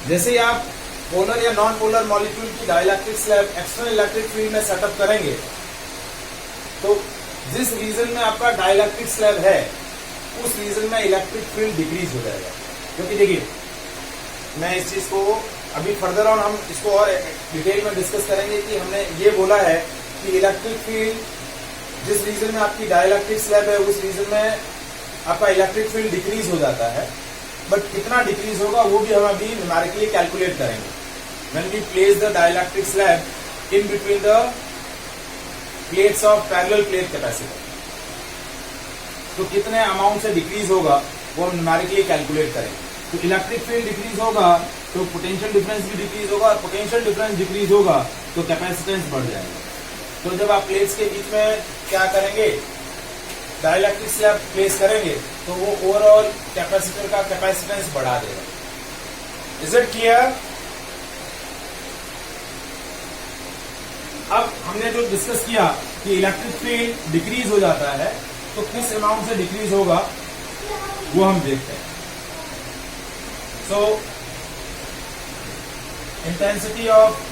जैसे ही आप पोलर या नॉन पोलर मॉलिक्यूल की dielectric slab external electric field में सेटअप करेंगे तो जिस रीजन में आपका डाइलेक्ट्रिक स्लैब है उस रीजन में इलेक्ट्रिक फील्ड डिक्रीज हो जाएगा। क्योंकि देखिए मैं इस चीज को अभी फर्दर ऑन हम इसको और डिटेल में डिस्कस करेंगे कि हमने ये बोला है कि इलेक्ट्रिक फील्ड जिस रीजन में आपकी डाइलेक्ट्रिक स्लैब है उस रीजन में आपका इलेक्ट्रिक फील्ड डिक्रीज हो जाता है, बट कितना डिक्रीज होगा वो भी हम अभी न्यूमेरिकली कैलकुलेट करेंगे। When we place the dielectric slab in between the plates of parallel plate capacitor, तो कितने अमाउंट से डिक्रीज होगा वो हम न्यूमेरिकली कैलकुलेट करेंगे। तो इलेक्ट्रिक फील्ड डिक्रीज होगा तो पोटेंशियल डिफरेंस भी डिक्रीज होगा, और पोटेंशियल डिफरेंस डिक्रीज होगा तो कैपेसिटेंस बढ़ जाएगा। तो जब आप प्लेट्स के बीच में क्या करेंगे, डाइलेक्ट्रिक स्लैब प्लेस करेंगे तो वो ओवरऑल कैपेसिटर का कैपेसिटेंस बढ़ा देगा। Is it clear? अब हमने जो डिस्कस किया कि इलेक्ट्रिक फील्ड डिक्रीज हो जाता है तो किस अमाउंट से डिक्रीज होगा वो हम देखते हैं। सो intensity of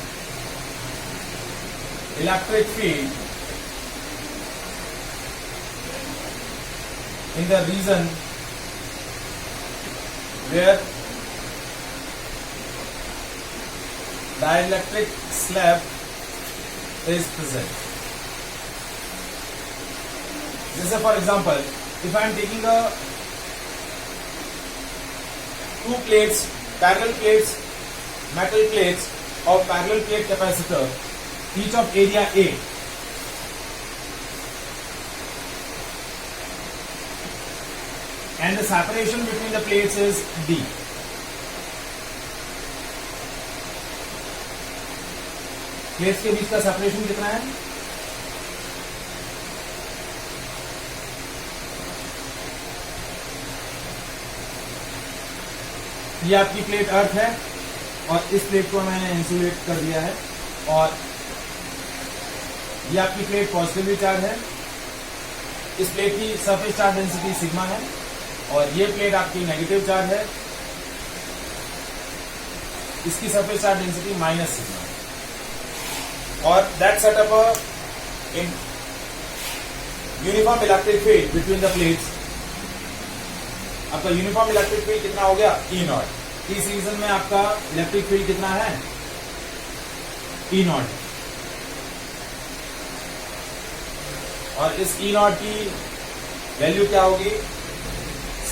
electric field in the region where dielectric slab is present. Just for example, if I am taking a two plates, parallel plates, metal plates of parallel plate capacitor, each of area A, and the separation between the plates is D. Plates के बीच का separation कितना है? ये आपकी plate अर्थ है और इस प्लेट को मैंने इंसुलेट कर दिया है, और ये आपकी प्लेट पॉजिटिवली चार्ज है। इस प्लेट की सरफेस चार्ज डेंसिटी सिग्मा है और ये प्लेट आपकी नेगेटिव चार्ज है, इसकी surface charge density minus sigma है। और that setup in uniform electric field between the plates. आपका यूनिफॉर्म इलेक्ट्रिक फील्ड कितना हो गया? E not. इस रीजन में आपका इलेक्ट्रिक फील्ड कितना है? E naught. और इस E नॉट की वैल्यू क्या होगी?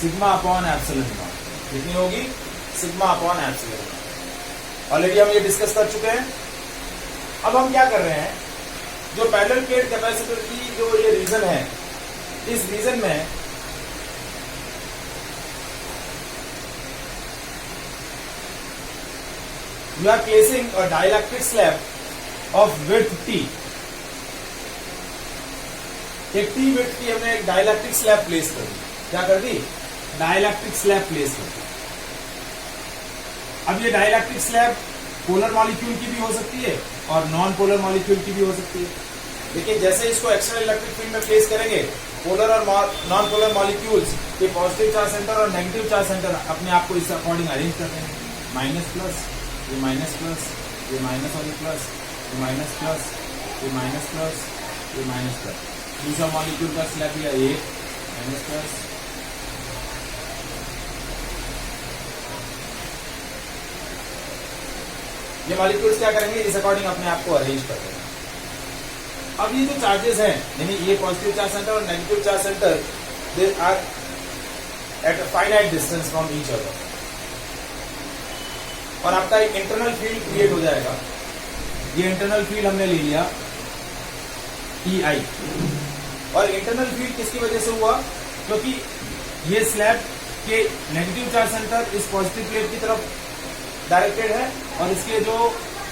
Sigma upon epsilon not. कितनी होगी? Sigma upon epsilon not. Already हम ये डिस्कस कर चुके हैं। अब हम क्या कर रहे हैं, जो पैरेलल प्लेट कैपेसिटर की जो ये रीजन है, इस रीजन में you are placing a dielectric slab of width T. एक T width की हमने एक डाइलेक्ट्रिक स्लैब प्लेस कर दी। क्या कर दी? डाइलेक्ट्रिक स्लैब प्लेस कर दी। अब ये डाइलेक्ट्रिक स्लैब पोलर मॉलिक्यूल की भी हो सकती है और नॉन पोलर मॉलिक्यूल की भी हो सकती है, लेकिन जैसे इसको एक्सटर्नल इलेक्ट्रिक फील्ड में प्लेस करेंगे, पोलर और नॉन पोलर मॉलिक्यूल्स के पॉजिटिव चार्ज सेंटर और नेगेटिव चार्ज सेंटर अपने आप को इस अकॉर्डिंग अरेंज करते हैं। माइनस प्लस, ये माइनस प्लस, ये माइनस और ये प्लस, ये माइनस प्लस, ये माइनस प्लस, ये माइनस प्लस। दूसरा मॉलिक्यूल का स्लैब लिया एक माइनस प्लस, ये मॉलिक्यूल्स क्या करेंगे? इस अकॉर्डिंग अपने आप को अरेंज कर देंगे। अब ये जो चार्जेस हैं, यानी ये पॉजिटिव चार्ज सेंटर और negative charge centre, they are at a finite distance from each other, और आपका एक इंटरनल फील्ड क्रिएट हो जाएगा। ये इंटरनल फील्ड हमने ले लिया EI, और इंटरनल फील्ड किसकी वजह से हुआ? क्योंकि ये स्लैब के नेगेटिव चार्ज सेंटर इस पॉजिटिव प्लेट की तरफ डायरेक्टेड है और इसके जो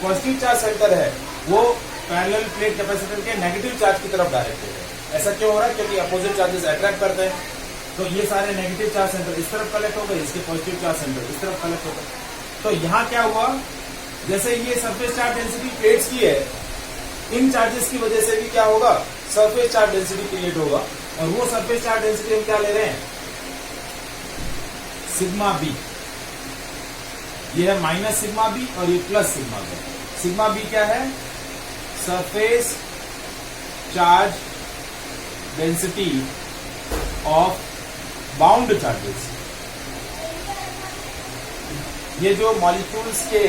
पॉजिटिव चार्ज सेंटर है वो पैरेलल प्लेट कैपेसिटर के नेगेटिव चार्ज की तरफ डायरेक्टेड है। ऐसा क्यों हो रहा है? क्योंकि अपोजिट चार्जेस अट्रैक्ट करते हैं। तो ये सारे नेगेटिव चार्ज सेंटर इस तरफ कलेक्ट हो गए, इसके पॉजिटिव चार्ज सेंटर इस तरफ कलेक्ट हो गए। तो यहाँ क्या हुआ, जैसे ये सरफेस चार्ज डेंसिटी प्लेट्स की है, इन चार्जेस की वजह से भी क्या होगा? सरफेस चार्ज डेंसिटी क्रिएट होगा, और वो सरफेस चार्ज डेंसिटी हम क्या ले रहे हैं? Sigma B. ये है माइनस सिग्मा बी और ये plus sigma B. Sigma B क्या है? Surface charge density of bound charges. ये जो मॉलिक्यूल्स के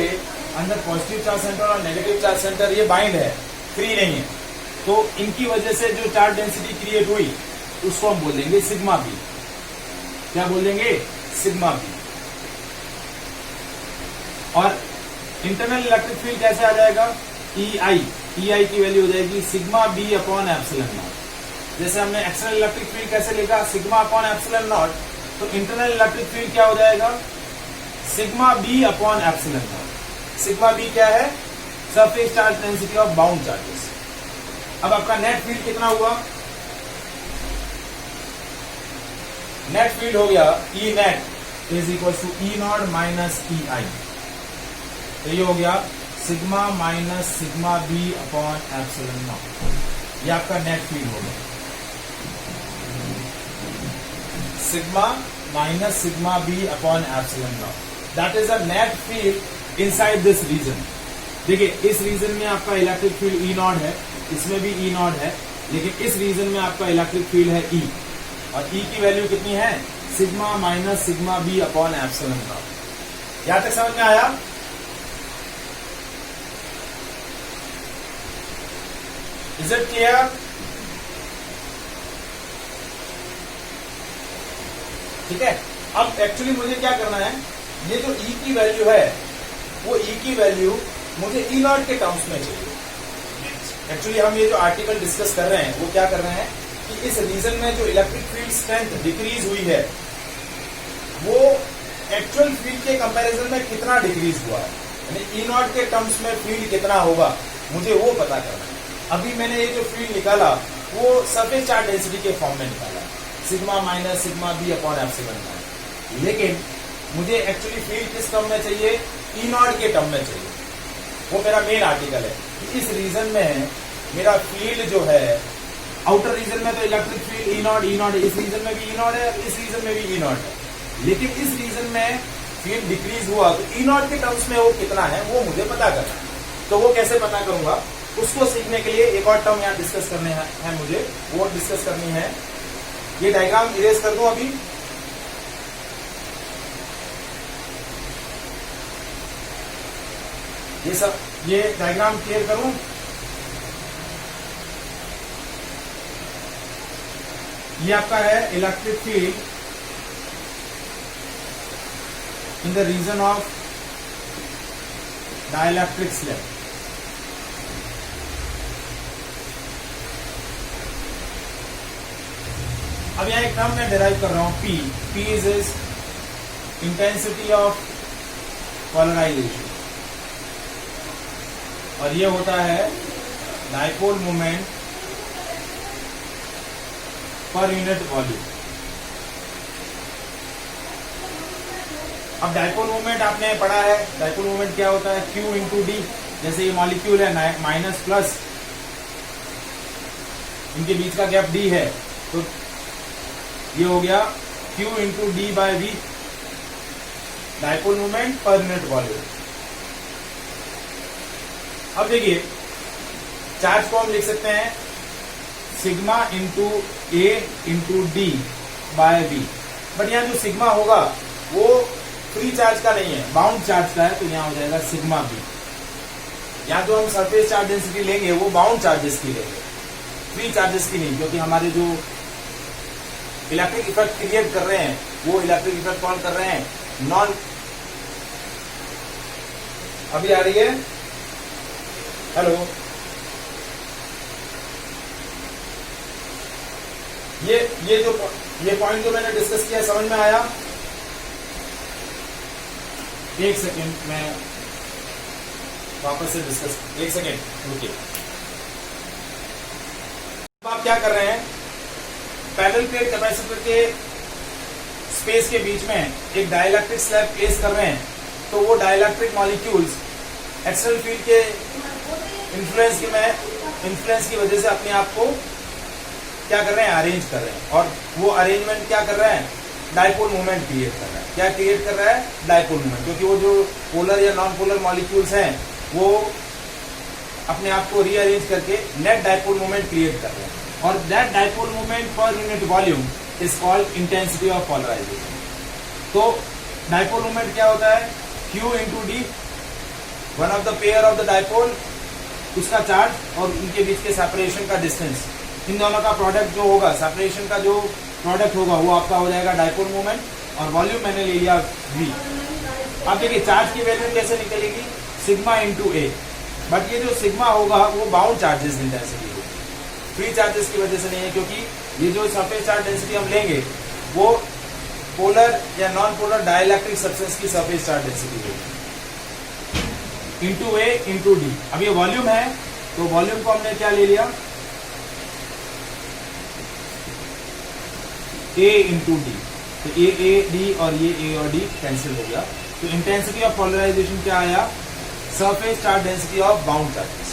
अंदर पॉजिटिव चार्ज सेंटर और नेगेटिव चार्ज सेंटर ये बाइंड है, फ्री नहीं है, तो इनकी वजह से जो चार्ज डेंसिटी क्रिएट हुई उसको हम बोल देंगे सिग्मा बी। क्या बोल देंगे? Sigma B. और इंटरनल इलेक्ट्रिक फील्ड कैसे आ जाएगा? EI की वैल्यू हो जाएगी sigma B upon epsilon naught. जैसे हमने एक्सटर्नल इलेक्ट्रिक फील्ड कैसे लिखा? सिग्मा अपॉन एप्सिलॉन नॉट, तो इंटरनल इलेक्ट्रिक फील्ड क्या हो जाएगा? Sigma B upon epsilon naught. Sigma B क्या है? Surface charge density of bound charges. अब आपका नेट फील्ड कितना हुआ? नेट फील्ड हो गया E net is equal to E naught minus EI। तो ये हो गया sigma minus sigma B upon epsilon naught. ये आपका नेट फील्ड हो गया, sigma minus sigma B upon epsilon naught. That is a net field inside this region. देखिए, इस रीजन में आपका इलेक्ट्रिक फील्ड E नॉट है, इसमें भी E नॉट है, लेकिन इस रीजन में आपका इलेक्ट्रिक फील्ड है E, और E की वैल्यू कितनी है? Sigma minus sigma B upon epsilon naught. यहां तक समझ में आया? Is it clear? ठीक है। अब एक्चुअली मुझे क्या करना है, ये जो E की वैल्यू है वो E की वैल्यू मुझे E नॉट के टर्म्स में चाहिए। एक्चुअली हम ये जो आर्टिकल डिस्कस कर रहे हैं वो क्या कर रहे हैं कि इस रीजन में जो इलेक्ट्रिक फील्ड स्ट्रेंथ डिक्रीज हुई है वो एक्चुअल फील्ड के कंपैरिजन में कितना डिक्रीज हुआ है, यानी E नॉट के टर्म्स में फील्ड कितना होगा, मुझे वो पता करना है। अभी मैंने ये जो फील्ड निकाला वो सरफेस चार्ज डेंसिटी के फॉर्म में निकाला, sigma minus sigma B upon epsilon naught, लेकिन मुझे एक्चुअली फील्ड किस टर्म में चाहिए? E नॉट के टर्म में चाहिए। वो मेरा मेन आर्टिकल है कि इस रीजन में मेरा फील्ड जो है, आउटर रीजन में तो इलेक्ट्रिक फील्ड E नॉट, इस रीजन में भी E नॉट है, इस रीजन में भी E नॉट है, लेकिन इस रीजन में फील्ड डिक्रीज हुआ तो E नॉट के टर्म्स में वो कितना है वो मुझे पता करना है। तो वो कैसे पता करूंगा, उसको सीखने के लिए एक और टर्म यहाँ डिस्कस करने है मुझे, वो डिस्कस करनी है। ये डायग्राम इरेज कर दूं अभी। ये डायग्राम क्लियर करूं। ये आपका है electric field in the region of dielectric slab. अब यहां एक टर्म मैं डिराइव कर रहा हूं P is intensity of polarisation, और ये होता है dipole moment per unit volume. अब डाइपोल मोमेंट आपने पढ़ा है, डाइपोल मोमेंट क्या होता है? Q into D. जैसे ये मॉलिक्यूल है माइनस प्लस, इनके बीच का गैप D है, तो ये हो गया Q इंटू डी बाय वी, dipole moment per unit volume. अब देखिए, चार्ज को हम लिख सकते हैं sigma into A into D by B, but यहाँ जो सिग्मा होगा वो फ्री चार्ज का नहीं है, बाउंड चार्ज का है, तो यहाँ हो जाएगा सिग्मा बी। यहाँ जो हम सरफेस चार्ज डेंसिटी लेंगे वो बाउंड चार्जेस की लेंगे, फ्री चार्जेस की नहीं, क्योंकि हमारे जो इलेक्ट्रिक इफेक्ट क्रिएट कर रहे हैं वो इलेक्ट्रिक इफेक्ट कौन कर रहे हैं? नॉन। अभी आ रही है? हेलो, ये पॉइंट जो मैंने डिस्कस किया समझ में आया? एक सेकेंड, मैं वापस से डिस्कस, एक सेकेंड रुकिए। आप क्या कर रहे हैं, पैरेलल प्लेट कैपेसिटर के स्पेस के बीच में एक डाइलेक्ट्रिक स्लैब प्लेस कर रहे हैं, तो वो डाइलेक्ट्रिक मॉलिक्यूल्स एक्सटर्नल फील्ड के इन्फ्लुएंस की वजह से अपने आप को क्या कर रहे हैं, अरेंज कर रहे हैं, और वो अरेंजमेंट क्या कर रहे हैं, डाइपोल मोमेंट क्रिएट कर रहा है। क्या क्रिएट कर रहा है? डाइपोल मोमेंट, क्योंकि वो जो पोलर या नॉन पोलर मॉलिक्यूल्स हैं वो अपने आप को रीअरेंज करके नेट डाइपोल मोमेंट क्रिएट कर रहे हैं, और that dipole moment per unit volume is called intensity of polarisation. तो डाइपोल मोमेंट क्या होता है? Q into D, one of the pair of the dipole, उसका चार्ज और उनके बीच के सेपरेशन का डिस्टेंस, इन दोनों का प्रोडक्ट जो होगा, सेपरेशन का जो प्रोडक्ट होगा वो आपका हो जाएगा डाइपोल मोमेंट, और वॉल्यूम मैंने ले लिया V। अब देखिए चार्ज की वैल्यू कैसे निकलेगी? सिग्मा इंटू ए, बट ये जो सिग्मा होगा वो बाउंड चार्जेस इंटेंसिटी होगी, फ्री चार्जेस की वजह से नहीं है, क्योंकि ये जो सरफेस चार्ज डेंसिटी हम लेंगे वो पोलर या नॉन पोलर डाइइलेक्ट्रिक सब्सटेंस की सरफेस चार्ज डेंसिटी होगी, इंटू ए इंटू डी। अब ये वॉल्यूम है, तो वॉल्यूम को हमने क्या ले लिया? ए इंटू डी, तो ए डी और ये ए और डी कैंसिल हो गया, तो इंटेंसिटी ऑफ पोलराइजेशन क्या आया? Surface charge density of bound charges.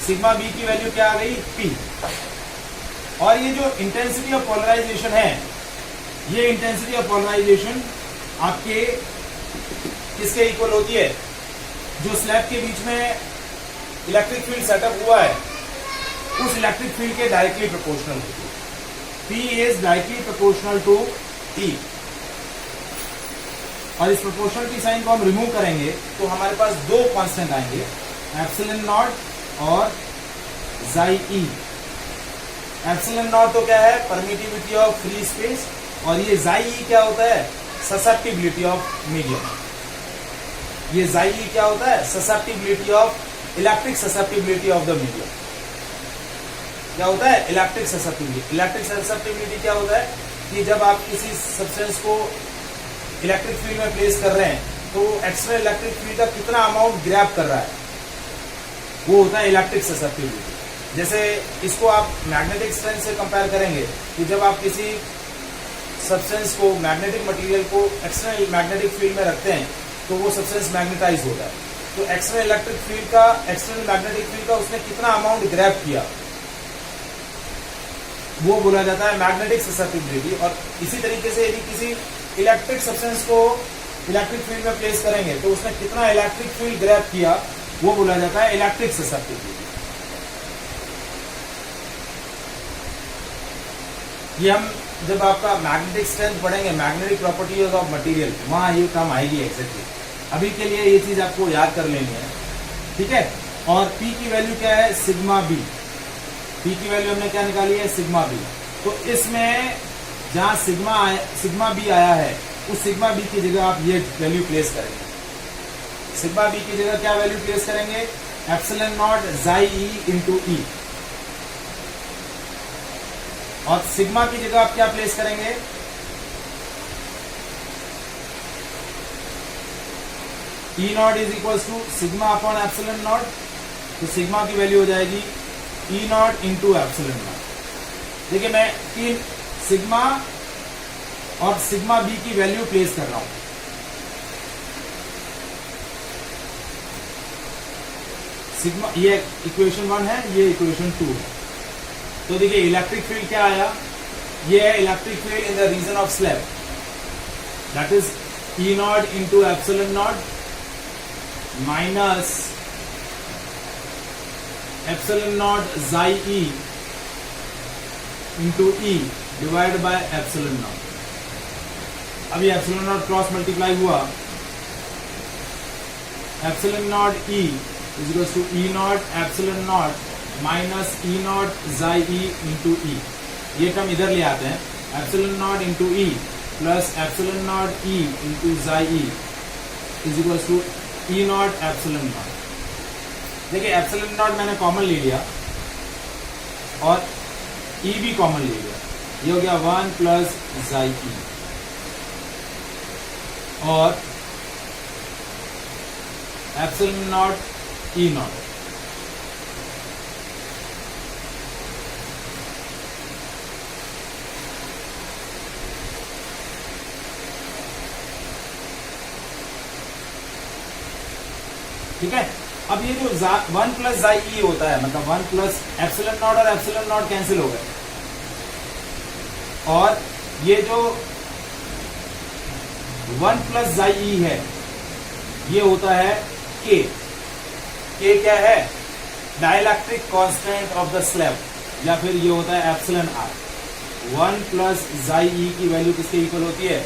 Sigma B की वैल्यू क्या आ गई? पी। और ये जो इंटेंसिटी ऑफ पोलराइजेशन है, ये इंटेंसिटी ऑफ पोलराइजेशन आपके किसके इक्वल होती है? जो स्लैब के बीच में इलेक्ट्रिक फील्ड सेटअप हुआ है उस इलेक्ट्रिक फील्ड के डायरेक्टली प्रोपोर्शनल होती है। P is directly proportional to E। और इस प्रोपोर्शनलिटी साइन को हम रिमूव करेंगे तो हमारे पास दो कांस्टेंट आएंगे, एप्सिलॉन नॉट और जाई ई। एप्सिलॉन नॉट तो क्या है? परमिटिविटी ऑफ फ्री स्पेस, और ये जाई ई क्या होता है? Susceptibility of medium. ये जाई ई क्या होता है? Susceptibility of electric susceptibility of the medium. क्या होता है? Electric susceptibility. इलेक्ट्रिक ससेप्टिबिलिटी क्या होता है कि जब आप किसी सब्सटेंस को इलेक्ट्रिक फील्ड में प्लेस कर रहे हैं तो एक्सटर्नल इलेक्ट्रिक फील्ड का कितना अमाउंट ग्रैब कर रहा है, वो होता है इलेक्ट्रिक ससेप्टिबिलिटी। जैसे इसको आप मैग्नेटिक स्ट्रेंथ से कंपेयर करेंगे कि जब आप किसी सब्सटेंस को, मैग्नेटिक मटेरियल को एक्सटर्नल मैग्नेटिक फील्ड में रखते हैं तो वो सब्सटेंस मैग्नेटाइज होता है। तो एक्सटर्नल इलेक्ट्रिक फील्ड का, एक्सटर्नल मैग्नेटिक फील्ड का उसने कितना अमाउंट ग्रैब किया, वो बोला जाता है मैग्नेटिक ससेप्टिबिलिटी। और इसी तरीके से यदि किसी इलेक्ट्रिक सब्सटेंस को इलेक्ट्रिक फील्ड में प्लेस करेंगे तो उसने कितना इलेक्ट्रिक फील्ड ग्रैब किया, वो बोला जाता है इलेक्ट्रिक ससेप्टिबिलिटी। ये हम जब आपका मैग्नेटिक स्ट्रेंथ पढ़ेंगे, मैग्नेटिक प्रॉपर्टीज ऑफ मटेरियल, वहां ये काम आएगी एग्जैक्टली। अभी के लिए ये चीज आपको याद कर लेनी है, ठीक है। और P की वैल्यू क्या है? Sigma B. P की वैल्यू हमने क्या निकाली है? Sigma B. तो इसमें जहां सिग्मा बी आया है उस सिग्मा बी की जगह आप ये वैल्यू प्लेस करेंगे। सिग्मा बी की जगह क्या वैल्यू प्लेस करेंगे? एप्सिलॉन नॉट जाई ई इंटू ई। और सिग्मा की जगह आप क्या प्लेस करेंगे? E naught is equal to sigma upon epsilon naught. तो सिग्मा की वैल्यू हो जाएगी E naught into epsilon naught. देखिए मैं तीन सिग्मा और सिग्मा बी की वैल्यू प्लेस कर रहा हूं। सिग्मा, ये इक्वेशन 1 है, ये इक्वेशन 2 है। तो देखिए इलेक्ट्रिक फील्ड क्या आया? ये है electric field in the region of slab, that is E naught into epsilon naught minus epsilon naught जाई E into E divide by epsilon naught. अभी एप्सिलॉन नॉट क्रॉस मल्टीप्लाई हुआ, epsilon naught E is equal to E naught epsilon naught minus E naught जाई E into ई। ये term इधर ले आते हैं, epsilon naught into E plus epsilon naught E into जाई E is equal to E naught epsilon naught. देखिए epsilon naught मैंने common ले लिया और ई भी कॉमन ले लिया, ये हो गया 1 प्लस जाई ई और एप्सिलॉन नॉट ई नॉट। ठीक है। अब ये जो 1 प्लस जाई ई होता है, मतलब 1 प्लस एप्सिलॉन नॉट और एप्सिलॉन नॉट कैंसिल हो गए, और ये जो 1 प्लस जाई ई है, ये होता है के। के क्या है? Dielectric constant of the slab, या फिर ये होता है एप्सिलॉन आर। 1 प्लस जाई ई की वैल्यू किसके इक्वल होती है?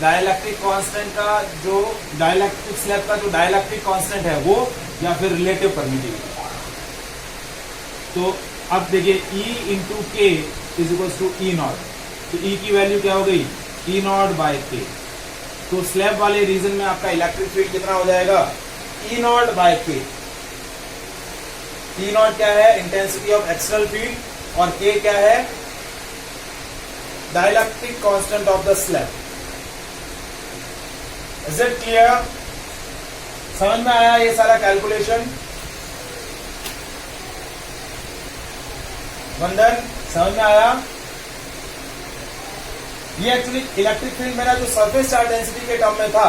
डाइलेक्ट्रिक कांस्टेंट का जो डाइलेक्ट्रिक स्लैब का जो डाइलेक्ट्रिक कांस्टेंट है वो, या फिर रिलेटिव परमिटिविटी। तो अब देखिए E into K is equal to E naught. तो E की वैल्यू क्या हो गई? ई नॉट बाय के। तो स्लैब वाले रीजन में आपका इलेक्ट्रिक फील्ड कितना हो जाएगा? ई नॉट बाय के। ई नॉट क्या है? इंटेंसिटी ऑफ एक्सटर्नल फील्ड, और के क्या है? Dielectric constant of the slab. Is it clear? समझ में आया ये सारा कैलकुलेशन? वंदन, समझ में आया? ये एक्चुअली इलेक्ट्रिक फील्ड मेरा जो सरफेस चार्ज डेंसिटी के टर्म में था,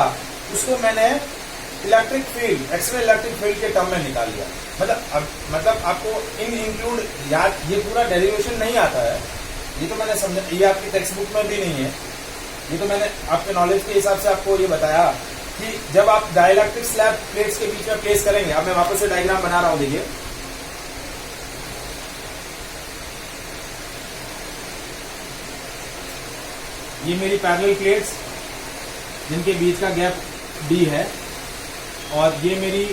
उसको मैंने electric field, external electric field के टर्म में निकाल लिया। मतलब आपको इन इंक्लूड याद, ये पूरा डेरिवेशन नहीं आता है, ये तो मैंने समझा, ये आपकी टेक्स्ट बुक में भी नहीं है, ये तो मैंने आपके नॉलेज के हिसाब से आपको ये बताया कि जब आप डाइलेक्ट्रिक स्लैब प्लेट्स के बीच में प्लेस करेंगे। अब मैं वापस से डायग्राम बना रहा हूं, देखिए। ये मेरी पैरेलल प्लेट्स जिनके बीच का गैप डी है, और ये मेरी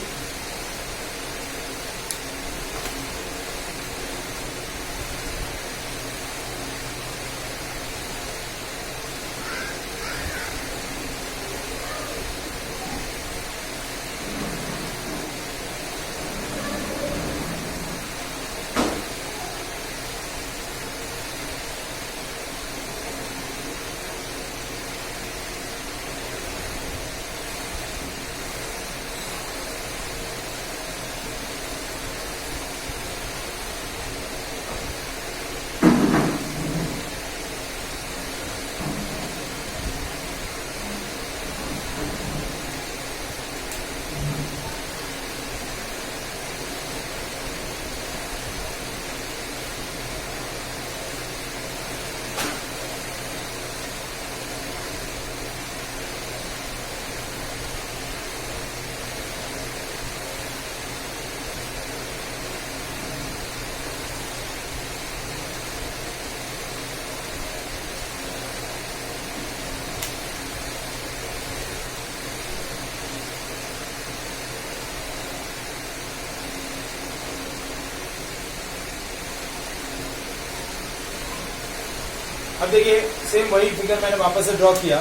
अब देखिए सेम वही फिगर मैंने वापस से ड्रॉ किया।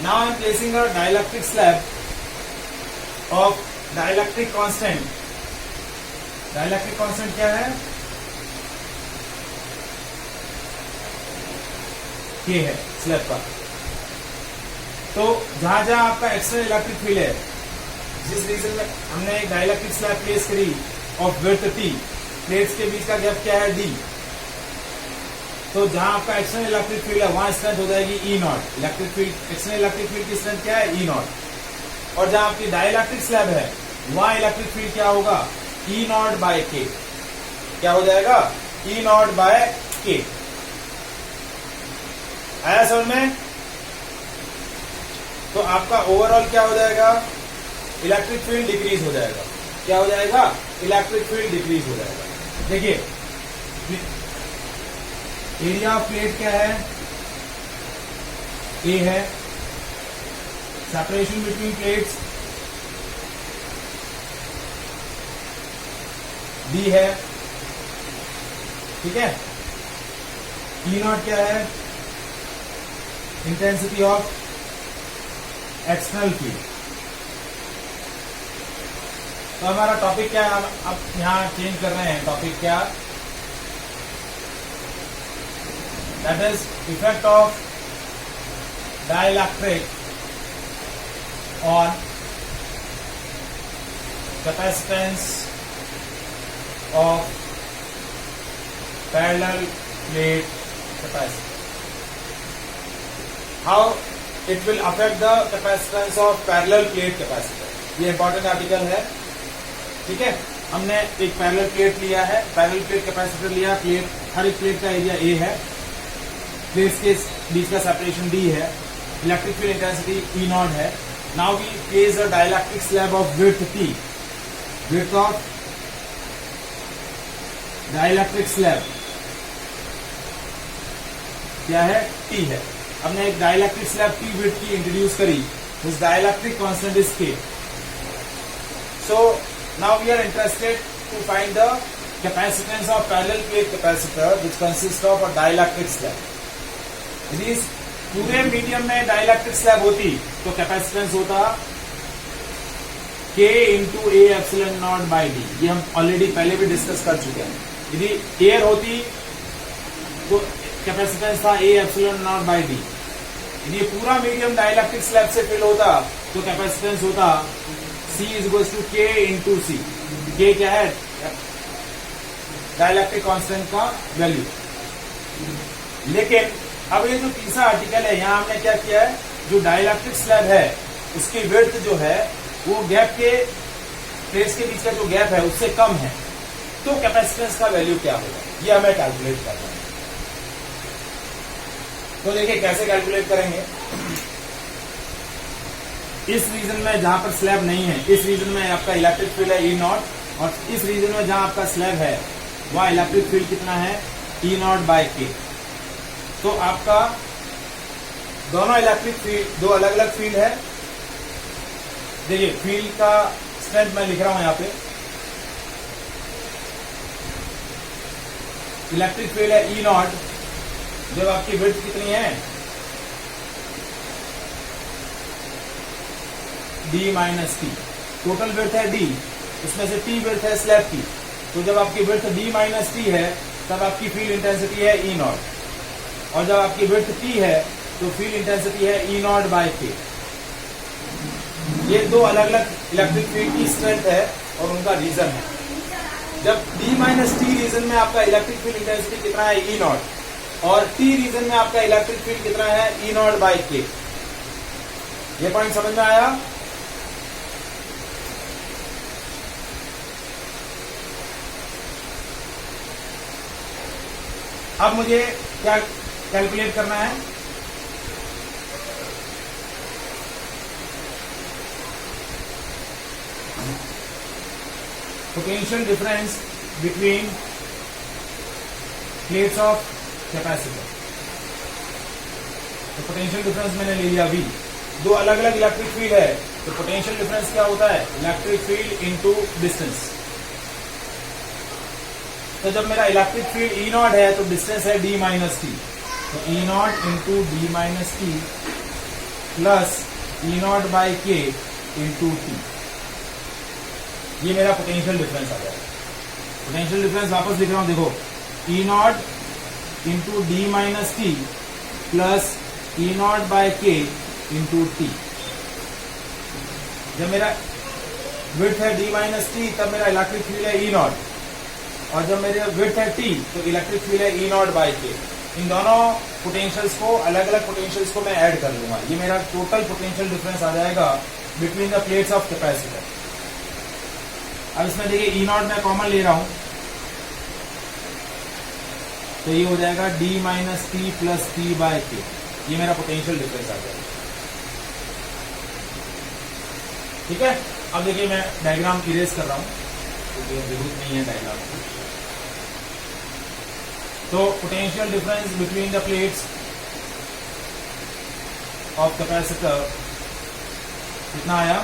Now I am placing a dielectric slab of dielectric constant. Dielectric constant क्या है? के है स्लैब का। तो जहां जहां आपका एक्सटर्नल इलेक्ट्रिक फील्ड है, जिस रीजन में हमने एक डाइलेक्ट्रिक स्लैब प्लेस करी ऑफ विड्थ टी, प्लेट्स के बीच का गैप क्या है? डी। तो जहां आपका एक्सटर्नल इलेक्ट्रिक फील्ड है वहां स्ट्रेंथ हो जाएगी E naught. Electric field, external electric field की स्ट्रेंथ क्या है? E naught. और जहां आपकी डाइलेक्ट्रिक स्लैब है वहां इलेक्ट्रिक फील्ड क्या होगा? ई नॉट बाय के। क्या हो जाएगा? ई नॉट बाय के। आया समझ में? तो आपका ओवरऑल क्या हो जाएगा? इलेक्ट्रिक फील्ड डिक्रीज हो जाएगा। क्या हो जाएगा? इलेक्ट्रिक फील्ड डिक्रीज हो जाएगा। देखिए एरिया ऑफ प्लेट क्या है? ए है। सेपरेशन बिटवीन प्लेट्स डी है, ठीक है। ई नॉट क्या है? Intensity of external field. तो हमारा टॉपिक क्या है? अब यहां चेंज कर रहे हैं टॉपिक। क्या? that is effect of dielectric on capacitance of parallel plate capacitor. How it will affect the capacitance of parallel plate capacitor. ये इंपॉर्टेंट आर्टिकल है, ठीक है। हमने एक पैरेलल प्लेट लिया है, पैरेलल प्लेट कैपेसिटर लिया, प्लेट, हर एक प्लेट का एरिया ए है, प्लेट्स के बीच का सेपरेशन डी है, electric field intensity E naught है. Now we place a dielectric slab of width T. Width of dielectric slab क्या है? T है. हमने एक डाइलेक्ट्रिक स्लैब T विड्थ की इंट्रोड्यूस करी. This dielectric constant is K. So now we are interested to find the capacitance of parallel plate capacitor which consists of a dielectric slab. यदि इस पूरे मीडियम में dielectric slab होती तो capacitance होता K into A epsilon naught by D. ये हम already पहले भी डिस्कस कर चुके हैं. यदि एयर होती तो कैपेसिटेंस था ए एप्सिलॉन नॉट बाई डी. यदि पूरा मीडियम डाइलेक्ट्रिक स्लैब से फिल होता तो कैपेसिटेंस होता C is equal to K into C. K क्या है? डाइलेक्ट्रिक कांस्टेंट का वैल्यू. लेकिन अब ये जो तीसरा आर्टिकल है, यहां हमने क्या किया है, जो डाइलेक्ट्रिक स्लैब है उसकी विड्थ जो है वो गैप के प्लेट्स के बीच का जो गैप है उससे कम है. तो कैपेसिटेंस का वैल्यू क्या होगा, ये हमें कैलकुलेट करना है. तो देखिए कैसे कैलकुलेट करेंगे. इस रीजन में जहां पर स्लैब नहीं है, इस रीजन में आपका इलेक्ट्रिक फील्ड है E नॉट, और इस रीजन में जहां आपका स्लैब है वहां इलेक्ट्रिक फील्ड कितना है? E naught by K. तो आपका दोनों इलेक्ट्रिक फील्ड, दो अलग अलग फील्ड है. देखिए फील्ड का स्ट्रेंथ मैं लिख रहा हूं यहां पे. इलेक्ट्रिक फील्ड है E नॉट, जब आपकी विड्थ कितनी है? D minus T. Total width है D, उसमें से T विड्थ है स्लैब की. तो जब आपकी विड्थ D माइनस टी है तब आपकी फील्ड इंटेंसिटी है E नॉट, और जब आपकी विड्थ T है तो फील्ड इंटेंसिटी है E नॉट बाय K. ये दो अलग अलग इलेक्ट्रिक फील्ड की स्ट्रेंथ है और उनका रीजन है. जब D माइनस टी रीजन में आपका इलेक्ट्रिक फील्ड इंटेंसिटी कितना है? E नॉट, और T रीजन में आपका इलेक्ट्रिक फील्ड कितना है? E naught by K. ये पॉइंट समझ में आया? अब मुझे क्या कैलकुलेट करना है? Potential difference between plates of capacitor. तो पोटेंशियल डिफरेंस मैंने ले लिया V. दो अलग अलग इलेक्ट्रिक फील्ड है तो पोटेंशियल डिफरेंस क्या होता है? Electric field into distance. तो जब मेरा इलेक्ट्रिक फील्ड E नॉट है तो डिस्टेंस है D माइनस टी. तो E not into D minus T plus E not by K into T. ये मेरा पोटेंशियल डिफरेंस आ जाएगा. पोटेंशियल डिफरेंस वापस लिख रहा हूं. देखो E not into D minus T plus E not by K into T. जब मेरा विड्थ है D माइनस टी तब मेरा इलेक्ट्रिक फील्ड है E नॉट, और जब मेरे विड्थ है T तो इलेक्ट्रिक फील्ड है E नॉट बाई K. इन दोनों पोटेंशियल्स को, अलग अलग पोटेंशियल्स को मैं ऐड कर लूंगा. ये मेरा टोटल पोटेंशियल डिफरेंस आ जाएगा between the plates of capacitor. अब इसमें देखिए E नॉट मैं कॉमन ले रहा हूं तो ये हो जाएगा D minus T plus T by K. ये मेरा पोटेंशियल डिफरेंस आ जाएगा. ठीक है. अब देखिए मैं डायग्राम इरेज कर रहा हूं क्योंकि जरूरत नहीं है डायग्राम की. तो potential difference between the plates of capacitor कितना आया?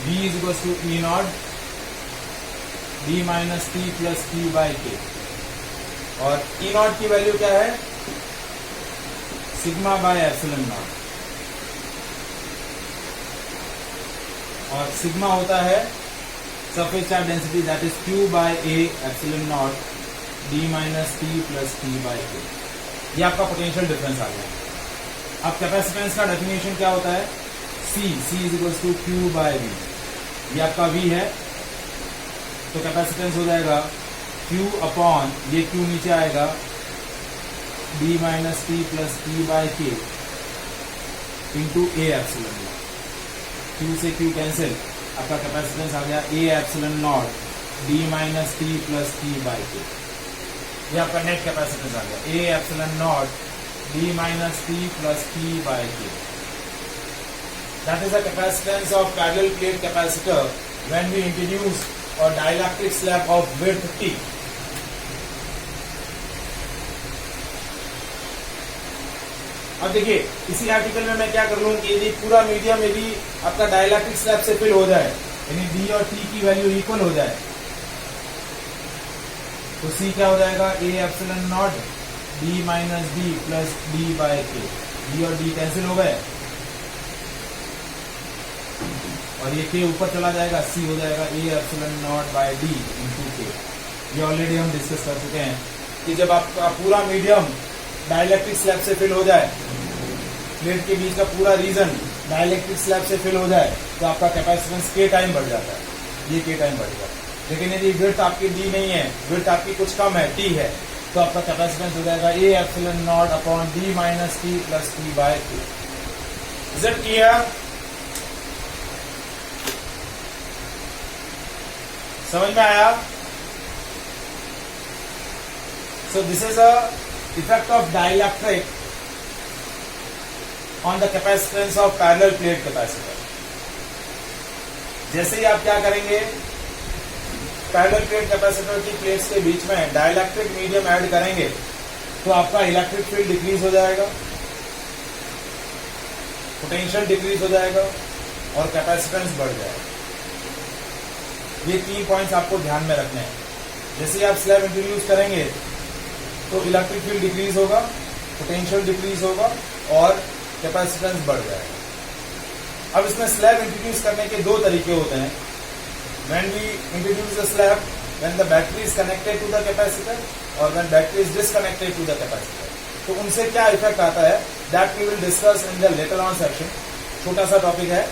V is equal to E naught D minus T plus T by K. और E नॉट की वैल्यू क्या है? सिग्मा बाय एप्सिलॉन नॉट, और सिग्मा होता है surface charge density, that is Q by A epsilon naught D minus T plus T by K. ये आपका पोटेंशियल डिफरेंस आ गया. अब कैपेसिटेंस का डेफिनेशन क्या होता है? C is equal to Q by V. ये आपका V है तो कैपेसिटेंस हो जाएगा Q अपॉन, ये Q नीचे आएगा, D minus T plus T by K into A epsilon not. Q से Q कैंसिल, आपका कैपेसिटेंस आ गया A epsilon naught D minus T plus T by K. ये आपका नेट कैपेसिटेंस आ गया A epsilon naught D minus T plus T by K. That is the capacitance of parallel plate capacitor when we introduce a dielectric slab of width T. अब देखिए इसी article में मैं क्या कर लूं कि यदि पूरा मीडियम यदि आपका डाइलेक्ट्रिक स्लैब से फिल हो जाए, यानी D और T की वैल्यू इक्वल हो जाए, तो C क्या हो जाएगा, A epsilon naught D minus D plus D by K। D और D कैंसिल हो गए और ये K ऊपर चला जाएगा, C हो जाएगा A epsilon naught by D into K। ये ऑलरेडी हम डिस्कस कर चुके हैं कि जब आपका पूरा मीडियम डाइलेक्ट्रिक स्लैब से फिल हो जाए, प्लेट के बीच का पूरा रीजन डाइलेक्ट्रिक स्लैब से फिल हो जाए, तो आपका कैपेसिटेंस K टाइम बढ़ जाता है, ये K टाइम बढ़ जाता है। लेकिन यदि विड्थ आपकी D नहीं है, विड्थ आपकी कुछ कम है, T है, तो आपका कैपेसिटेंस हो जाएगा A epsilon naught upon D minus T plus T by K। Is it clear? समझ में आया? So this is a effect of dielectric on the capacitance of parallel plate capacitor। जैसे ही आप क्या करेंगे, पैरेलल प्लेट कैपेसिटर की plates के बीच में डाइलेक्ट्रिक मीडियम ऐड करेंगे, तो आपका इलेक्ट्रिक फील्ड डिक्रीज हो जाएगा, पोटेंशियल डिक्रीज हो जाएगा और कैपेसिटेंस बढ़ जाएगा। ये 3 पॉइंट्स आपको ध्यान में रखने हैं। जैसे ही आप स्लैब इंट्रोड्यूस करेंगे तो इलेक्ट्रिक फील्ड डिक्रीज होगा, पोटेंशियल डिक्रीज होगा और कैपेसिटेंस बढ़ जाएगा। अब इसमें स्लैब इंट्रोड्यूस करने के 2 तरीके होते हैं। When we introduce the slab, when the battery is connected to the capacitor or when battery is disconnected to the capacitor, तो उनसे क्या इफेक्ट आता है, that we will discuss in the later on section। छोटा सा topic है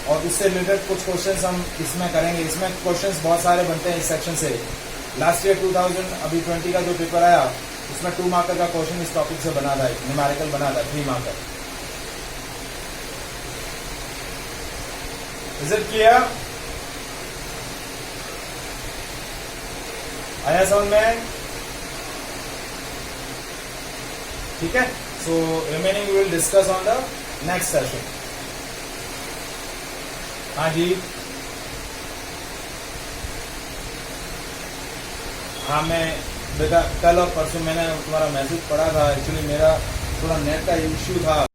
और उससे रिलेटेड कुछ क्वेश्चंस हम इसमें करेंगे। इसमें क्वेश्चंस बहुत सारे बनते हैं इस सेक्शन से। लास्ट ईयर 2020 का जो पेपर आया उसमें 2 मार्कर का क्वेश्चन इस टॉपिक से बना था, न्यूमेरिकल बना था 3 मार्कर। Is it clear? आया समझ में? ठीक है। So remaining we will discuss on the next session. हाँ जी, हाँ मैं बेटा कल और परसों मैंने तुम्हारा मैसेज पढ़ा था। एक्चुअली मेरा थोड़ा नेट का इश्यू था।